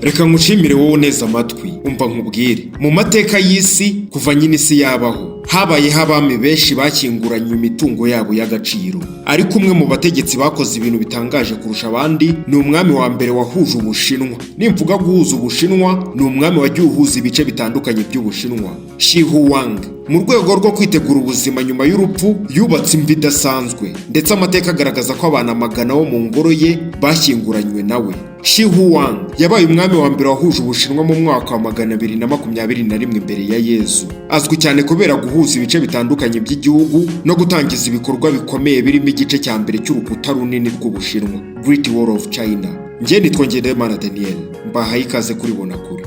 Reka ngushimire wowe neza amatwi umva nkubwire mu mateka y'isi kuva nyine isi yabaho habaye abami benshi bashyinguranywe imitungo yabo y'agaciro. Ariko umwe mu bategetsi bakoze ibintu bitangaje kurusha abandi ni umwami wa mbere wahuje Ubushinwa. Nimvuga guhuza Ubushinwa, ni umwami wagiye uhuza ibice bitandukanye by'Ubushinwa, Qin Shi Huang. Mu rwego rwo kwitegura ubuzima nyuma y'urupfu, yubatse imva idasanzwe, ndetse amateka agaragaza ko abantu amagana bo mu ngoro ye bashyinguranywe nawe. Qin Shi Huang yabaye umwami wa mbere wahuje Ubushinwa mu mwaka wa 221 mbere ya Yezu. Azwi cyane kubera guhuza ibice bitandukanye by'igihugu no gutangiza ibikorwa bikomeye birimo igice cya mbere cy'Urukuta runini rw'Ubushinwa, Great Wall of China. Njye nitwa Ngendahimana Daniel, mbahaye ikaze kuri Bonakure.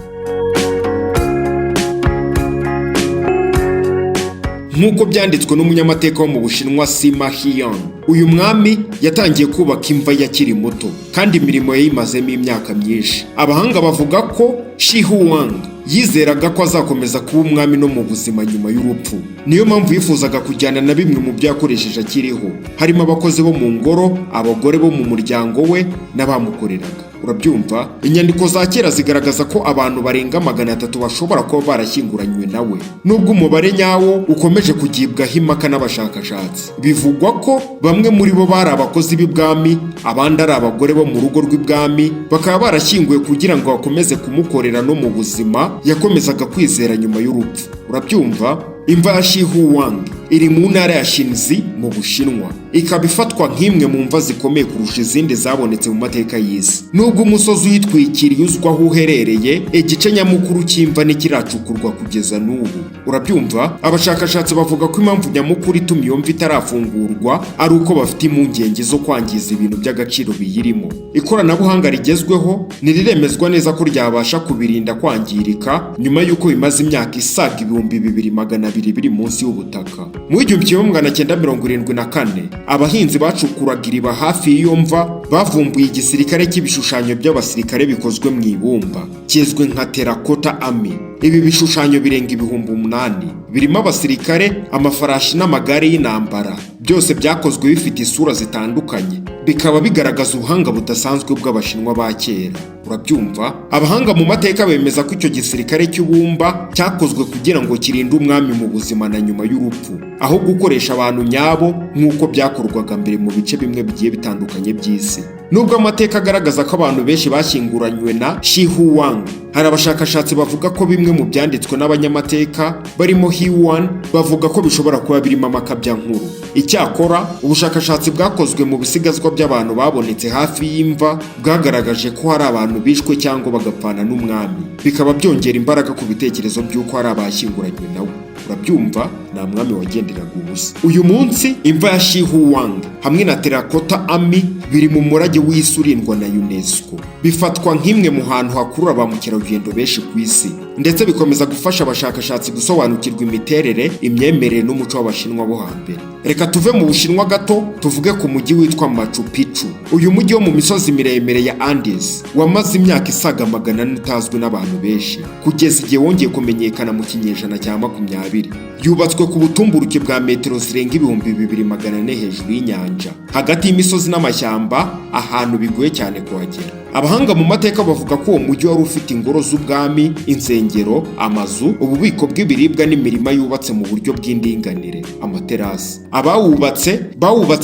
Nk'uko byanditswe n'umunyamateka wo mu Bushinwa Qin Shi Huang, uyu mwami yatangiye kubaka imva yakiri muto, kandi imirimo yayimazemo imyaka myinshi. Abahanga bavuga ko Qin Shi Huang yizeraga ko azakomeza kuba umwami no mu buzima nyuma y'urupfu. Niyo mpamvu yifuzaga kujyana na bimwe mu byo yakoresheje akiriho, harimo abakozi bo mu ngoro, abagore bo mu muryango we n'abamukoreraga. Urabyumva? Inyandiko za kera zigaragaza ko abantu barenga 300 bashobora kuba barashyinguranywe nawe, nubwo umubare nyawo ukomeje kugibwaho impaka n'abashakashatsi. Bivugwa ko bamwe muri bo bari abakozi b'ibwami, abandi ari abagore bo mu rugo rw'ibwami, bakaba barashyinguwe kugira ngo bakomeze kumukorera no mu buzima yakomezaga kwizera nyuma y'urupfu. Urabyumva? Imva ya Qin Shi Huang iri mu ntara ya Shinzi mu Bushinwa, ikaba ifatwa nk'imwe mu mva zikomeye kurusha izindi zabonetse mu mateka y'isi. Nubwo umusozi uyitwikiriye uzwaho uherereye, igice nyamukuru cy'imva ntikiracukurwa kugeza n'ubu. Urabyumva? Abashakashatsi bavuga ko impamvu nyamukuru ituma iyo mva itarafungurwa ari uko bafite impungenge zo kwangiza ibintu by'agaciro biyirimo. Ikoranabuhanga rigezweho ntiriremezwa neza ko ryabasha kubirinda kwangirika nyuma y'uko bimaze imyaka isaga 2200 biri munsi y'ubutaka. Mu 1974, abahinzi bacukuraga iriba hafi y'iyo mva bavumbuye igisirikare cy'ibishushanyo by'abasirikare bikozwe mu ibumba kizwe nka terracotta army. Ibi bishushanyo birenga 8,000 birimo abasirikare, amafarashi n'amagare y'intambara, byose byakozwe bifite isura zitandukanye, bikaba bigaragaza ubuhanga budasanzwe bw'Abashinwa ba kera. Urabyumva? Abahanga mu mateka bemeza ko icyo gisirikare cy'ubumba cyakozwe kugira ngo kirinde umwami mu buzima na nyuma y'urupfu, aho gukoresha abantu nyabo nk'uko byakorwaga mbere mu bice bimwe bigiye bitandukanye by'isi. Nubwo amateka agaragaza ko abantu benshi bashyinguranywe na Qin Shi Huang, hari abashakashatsi bavuga ko bimwe mu byanditswe n'abanyamateka barimo Huang bavuga ko bishobora kuba birimo amakabyankuru. Icyakora ubushakashatsi bwakozwe mu bisigazwa by'abantu babonetse hafi y'imva bwagaragaje ko hari abantu bishwe cyangwa bagapfana n'umwami, bikaba byongera imbaraga ku bitekerezo by'uko hari abashyinguranywe nawe. Urabyumva? Nta mwami wagenderaga ubusa. Uyu munsi imva ya Qin Shi Huang hamwe na terracotta army biri mu murage w'isi urindwa na UNESCO. Bifatwa nk'imwe mu hantu hakurura ba mukerarugendo benshi ku isi, ndetse bikomeza gufasha abashakashatsi gusobanukirwa imiterere, imyemerere n'umuco w'Abashinwa bo hambere. Reka tuve mu Bushinwa gato tuvuge ku mujyi witwa Machu Picchu. Uyu mujyi wo mu misozi miremire ya Andes wamaze imyaka isaga 400 utazwi n'abantu benshi, kugeza igihe wongeye kumenyekana mu kinyejana cya 20. Yubatswe ku butumburuke bwa metero zirenga 2400 hejuru y'inyanja, hagati y'imisozi n'amashyamba, ahantu bigoye cyane kuhagera. Abahanga mu mateka bavuga ko uwo mujyi wari ufite ingoro z'ubwami, insengero, amazu, ububiko bw'ibiribwa n'imirima yubatse mu buryo bw'indinganire, amaterasi. Abawubatse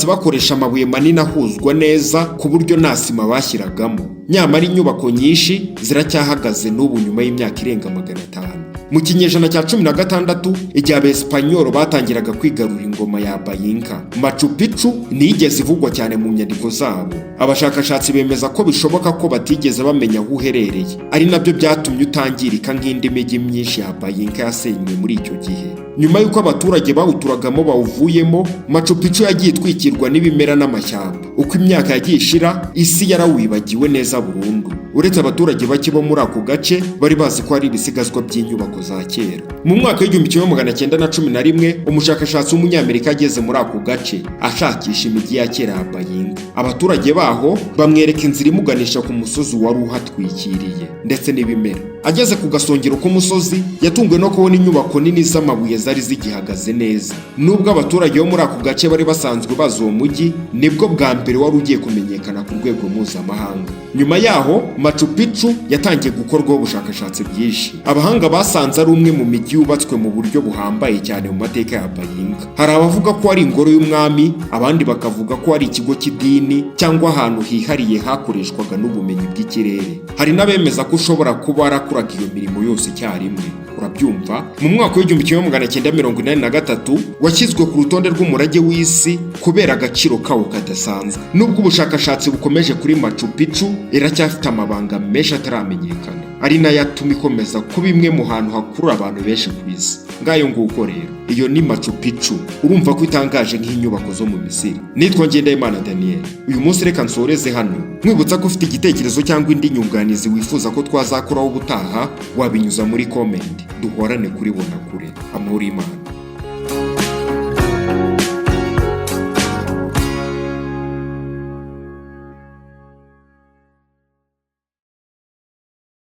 bakoresha amabuye manini ahuzwa neza ku buryo nta sima bashyiragamo. Nyamara inyubako nyinshi ziracyahagaze n'ubu nyuma y'imyaka irenga 500. Mu kinyejana cya 16, igihe Abespanyol batangiraga kwigarura ingoma ya barenga, Machu Picchu nigeze ivugwa cyane mu nyandiko zabo. Abashakashatsi bemeza ko bishoboka ko batigeze bamenya aho uherereye, ari nabyo byatumye utangirika nk'indi mijyi myinshi ya barenga yasenywe muri icyo gihe. Nyuma y'uko abaturage bawuturagamo bawuvuyemo, Machu Picchu yagiye itwikirwa n'ibimera n'amashyamba. Uko imyaka yagiye ishira, isi yarawibagiwe neza burundu. Uretse abaturage bake bo muri ako gace bari bazi ko ari ibisigazwa by'inyubako za kera. Mu mwaka w'1911, umushakashatsi w'umunyamerika ageze muri ako gace ashakisha imijyi ya kera ya barenga. Abaturage baho bamwereka inzira imuganisha ku musozi wari uhatwikiriye ndetse n'ibimera. Ageze ku gasongero k'umusozi yatunguwe no kubona inyubako nini z'amabuye zari zigihagaze neza. Nubwo abaturage bo muri ako gace bari basanzwe bazi uwo mujyi, nibwo bwa mbere wari ugiye kumenyekana ku rwego mpuzamahanga. Nyuma yaho Machu Picchu yatangiye gukorwaho ubushakashatsi bwinshi. Abahanga basanze ari umwe mu mijyi yubatswe mu buryo buhambaye cyane mu mateka ya barenga. Hari abavuga ko ari ingoro y'umwami, abandi bakavuga ko ari ikigo cy'idini cyangwa ahantu hihariye hakoreshwaga n'ubumenyi bw'ikirere. Hari n'abemeza ko ushobora kuba arakuraga iyo mirimo yose icyarimwe. Urabyumva? Mu mwaka w'1983 washyizwe ku rutonde rw'umurage w'isi kubera agaciro kawo kadasanzwe. Nubwo ubushakashatsi bukomeje kuri Machu Picchu, iracyafite amabanga menshi ataramenyekana, ari nayo atuma ikomeza kuba imwe mu hantu hakurura abantu benshi ku isi. Ngayo nguko rero, iyo ni Machu Picchu. Urumva ko itangaje nk'inyubako zo mu Misiri. Nitwa Ngendahimana Daniel. Uyu munsi reka nsoreze hano, mwibutsa ko ufite igitekerezo cyangwa indi nyunganizi wifuza ko twazakoraho ubutaha, wabinyuza muri comment. Duhorane kuri bona kure. Amahoro y'Imana.